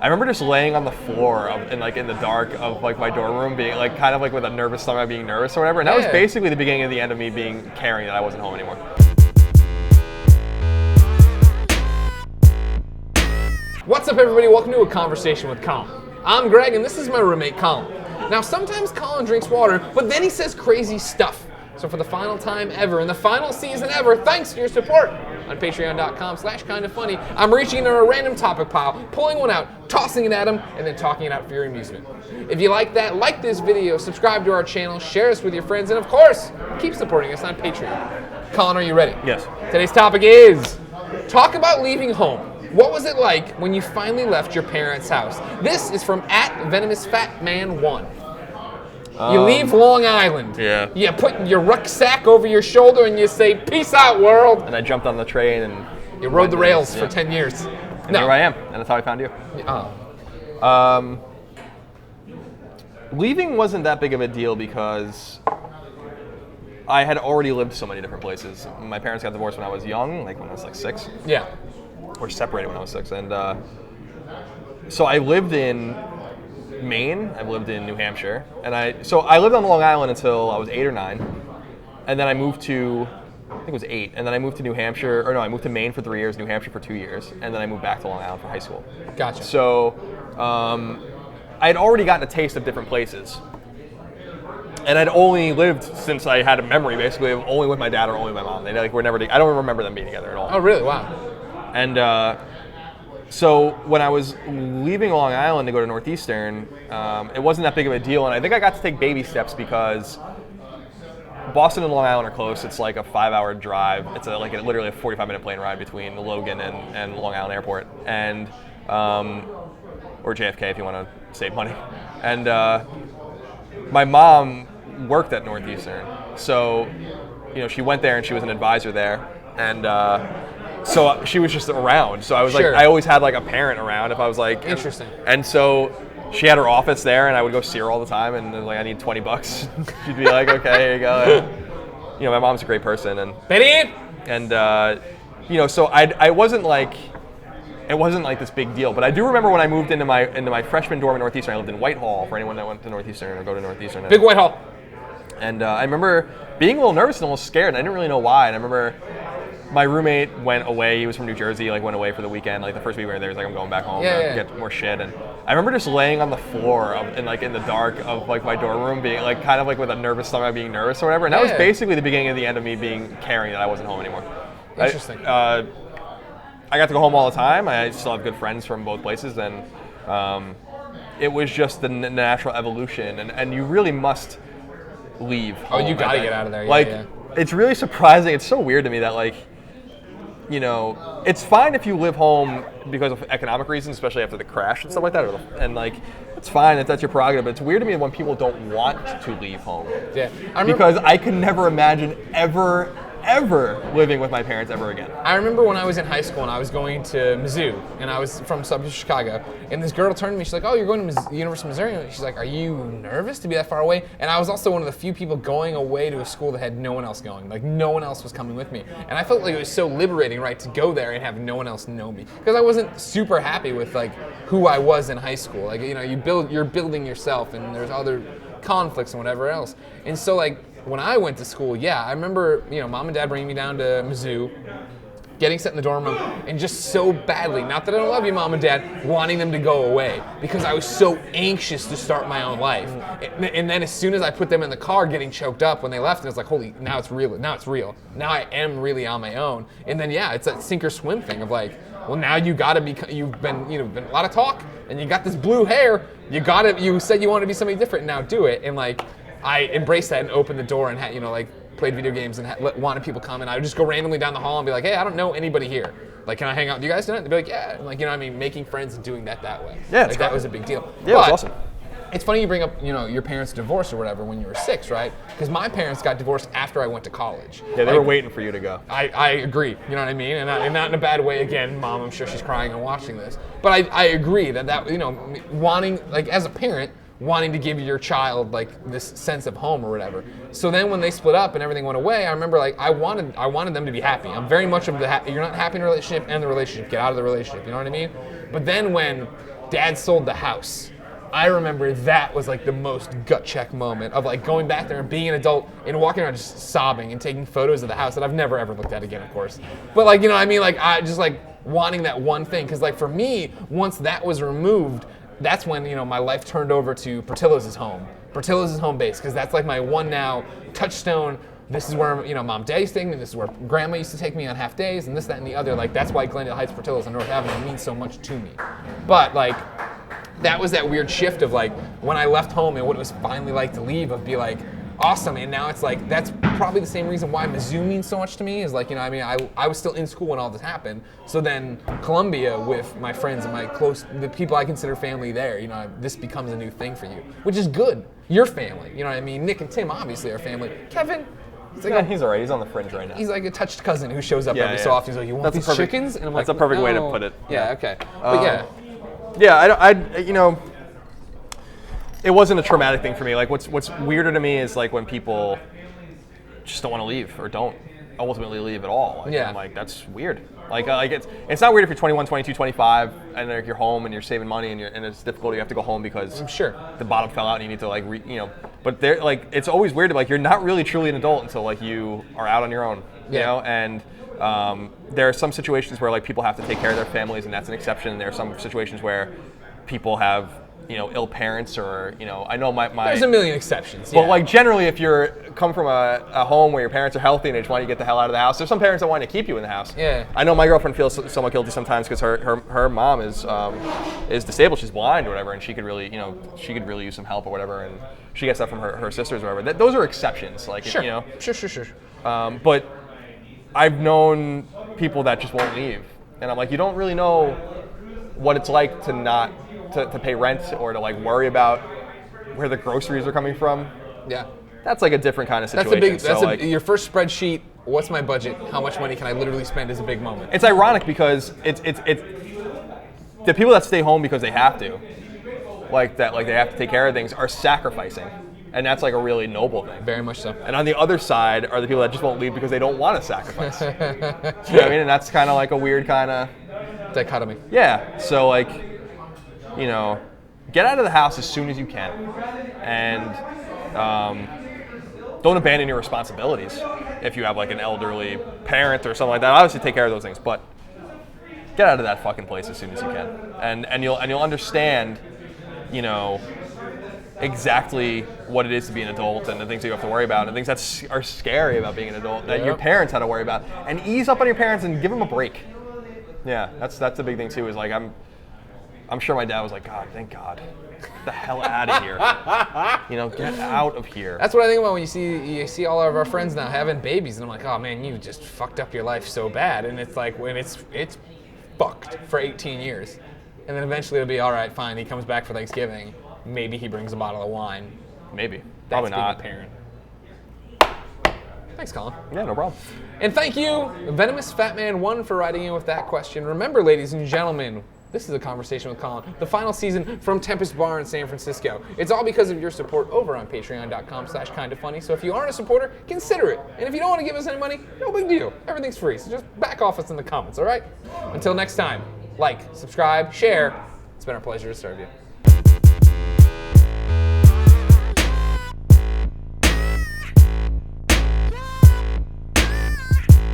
I remember just laying on the floor in the dark of like my dorm room, being like kind of like with a nervous stomach, being nervous or whatever. And that was basically the beginning of the end of me being caring that I wasn't home anymore. What's up, everybody? Welcome to A Conversation with Colin. I'm Greg, and this is my roommate, Colin. Now, sometimes Colin drinks water, but then he says crazy stuff. So for the final time ever, in the final season ever, thanks for your support on patreon.com/kindafunny, I'm reaching into a random topic pile, pulling one out, tossing it at him, and then talking it out for your amusement. If you like that, like this video, subscribe to our channel, share us with your friends, and of course, keep supporting us on Patreon. Colin, are you ready? Yes. Today's topic is, talk about leaving home. What was it like when you finally left your parents' house? This is from @VenomousFatMan1. You leave Long Island. Yeah. You put your rucksack over your shoulder and you say, "Peace out, world." And I jumped on the train and You rode the rails for 10 years. And here I am, and that's how I found you. Leaving wasn't that big of a deal because I had already lived so many different places. My parents got divorced when I was young, like when I was like 6. Yeah. Or separated when I was 6. And so I lived in Maine, I lived in New Hampshire, and I lived on Long Island until I was 8 or 9, and then I moved to, I think it was 8, and then I moved to New Hampshire, or no, I moved to Maine for 3 years, New Hampshire for 2 years, and then I moved back to Long Island for high school. Gotcha. So I had already gotten a taste of different places, and I'd only lived since I had a memory, basically, of only with my dad or only with my mom. They were never, I don't remember them being together at all. Oh, really? Wow. And so when I was leaving Long Island to go to Northeastern, it wasn't that big of a deal, and I think I got to take baby steps because Boston and Long Island are close. It's like a 5-hour drive. It's literally a 45-minute plane ride between Logan and Long Island Airport, and or JFK if you want to save money. And my mom worked at Northeastern, so she went there and she was an advisor there, and so she was just around. So I was Sure. I always had like a parent around if I was like. Interesting. And so she had her office there, and I would go see her all the time, and I need $20. She'd be like, okay, here you go. And, my mom's a great person, and Betty! And so I wasn't like, it wasn't like this big deal. But I do remember when I moved into my freshman dorm at Northeastern. I lived in Whitehall, for anyone that went to Northeastern or go to Northeastern. Big Whitehall. And I remember being a little nervous and almost scared, and I didn't really know why. And I remember my roommate went away. He was from New Jersey, went away for the weekend. Like the first week we were there, he was like, I'm going back home to get more shit. And I remember just laying on the floor in the dark of like my dorm room, being like kind of like with a nervous stomach, being nervous or whatever. And that was basically the beginning of the end of me being caring that I wasn't home anymore. Interesting. I got to go home all the time. I still have good friends from both places, and it was just the natural evolution. And you really must leave home. Oh, you got to get out of there. It's really surprising. It's so weird to me that it's fine if you live home because of economic reasons, especially after the crash and stuff like that. And it's fine if that's your prerogative. But it's weird to me when people don't want to leave home. Yeah. Because I could never imagine ever living with my parents ever again. I remember when I was in high school and I was going to Mizzou, and I was from suburbs of Chicago, and this girl turned to me, she's like, "Oh, you're going to University of Missouri?" She's like, "Are you nervous to be that far away?" And I was also one of the few people going away to a school that had no one else going. Like, no one else was coming with me. And I felt like it was so liberating, right, to go there and have no one else know me. Because I wasn't super happy with, who I was in high school. You're building yourself, and there's other conflicts and whatever else. And so, when I went to school, I remember, mom and dad bringing me down to Mizzou, getting set in the dorm room, and just so badly, not that I don't love you, mom and dad, wanting them to go away because I was so anxious to start my own life. And then as soon as I put them in the car, getting choked up when they left, and it's like, holy, now it's real. Now I am really on my own. And then, it's that sink or swim thing of well, now you gotta be, you've been a lot of talk, and you got this blue hair, you said you wanted to be somebody different, now do it. And I embraced that and opened the door and had, played video games and wanted people come, and I would just go randomly down the hall and be like, "Hey, I don't know anybody here. Can I hang out with you guys tonight?" They'd be like, "Yeah." And making friends and doing that way. Yeah, that was a big deal. Yeah, it was awesome. It's funny you bring up, your parents' divorce or whatever when you were 6, right? Because my parents got divorced after I went to college. Yeah, they were waiting for you to go. I agree, you know what I mean? And not in a bad way. Again, Mom, I'm sure she's crying and watching this. But I agree that wanting, as a parent, wanting to give your child this sense of home or whatever. So then when they split up and everything went away, I remember I wanted them to be happy. I'm very much of you're not happy in a relationship, and the relationship, get out of the relationship, you know what I mean? But then when Dad sold the house. I remember that was like the most gut check moment of like going back there and being an adult and walking around just sobbing and taking photos of the house that I've never ever looked at again, of course. But like, you know what I mean? Like I just like wanting that one thing. Cause like for me, once that was removed, that's when, you know, my life turned over to Portillo's home. Portillo's home base. Cause that's like my one now touchstone. This is where, you know, Mom, Dad used to take me. This is where Grandma used to take me on half days and this, that, and the other. Like that's why Glendale Heights Portillo's on North Avenue means so much to me. But like, that was that weird shift of like when I left home and what it was finally like to leave of be like awesome, and now it's like that's probably the same reason why Mizzou means so much to me is like, you know, I mean, I was still in school when all this happened, so then Columbia with my friends and the people I consider family there, you know, this becomes a new thing for you, which is good. Your family, you know what I mean? Nick and Tim obviously are family. Kevin, he's all right. He's on the fringe right now. He's like a touched cousin who shows up every so often. He's like, you want these chickens? And I'm like, that's a perfect way to put it. Yeah, okay. But yeah. Yeah, I you know, it wasn't a traumatic thing for me. Like, what's weirder to me is like when people just don't want to leave or don't ultimately leave at all. Like, I'm like, that's weird. Like it's not weird if you're 21, 22, 25, and like you're home and you're saving money and it's difficult. You have to go home because the bottom fell out and you need to like you know. But they're like, it's always weird. Like you're not really truly an adult until like you are out on your own. You know, and there are some situations where like people have to take care of their families, and that's an exception. There are some situations where people have, you know, ill parents, or, you know, I know my there's a million exceptions. But like generally, if you're come from a home where your parents are healthy and they just want you to get the hell out of the house, there's some parents that want to keep you in the house. Yeah. I know my girlfriend feels somewhat guilty sometimes because her mom is disabled. She's blind or whatever, and she could really, you know, use some help or whatever, and she gets that from her sisters or whatever. Those are exceptions. Like, you know. Sure. But I've known people that just won't leave, and I'm like, you don't really know what it's like to not to pay rent or to like worry about where the groceries are coming from. Yeah, that's like a different kind of situation. That's your first spreadsheet. What's my budget? How much money can I literally spend is a big moment. It's ironic because it's the people that stay home because they have to, like they have to take care of things, are sacrificing. And that's like a really noble thing. Very much so. And on the other side are the people that just won't leave because they don't want to sacrifice. You know what I mean? And that's kind of like a weird kind of dichotomy. Yeah. So like, you know, get out of the house as soon as you can, and don't abandon your responsibilities. If you have like an elderly parent or something like that, obviously take care of those things, but get out of that fucking place as soon as you can, and you'll understand, you know, exactly what it is to be an adult and the things that you have to worry about and things that are scary about being an adult that your parents had to worry about, and ease up on your parents and give them a break. Yeah, that's the big thing too, is like I'm sure my dad was like, God, thank God. Get the hell out of here. You know, get out of here. That's what I think about when you see all of our friends now having babies, and I'm like, oh man, you just fucked up your life so bad. And it's like, when it's fucked for 18 years. And then eventually it'll be, all right, fine, he comes back for Thanksgiving. Maybe he brings a bottle of wine. Maybe. That's Probably not. Being a parent. Thanks, Colin. Yeah, no problem. And thank you, Venomous Fat Man 1, for writing in with that question. Remember, ladies and gentlemen, this is a conversation with Colin, the final season from Tempest Bar in San Francisco. It's all because of your support over on patreon.com/kindafunny. So if you aren't a supporter, consider it. And if you don't want to give us any money, no big deal. Everything's free. So just back off us in the comments, all right? Until next time, like, subscribe, share. It's been our pleasure to serve you.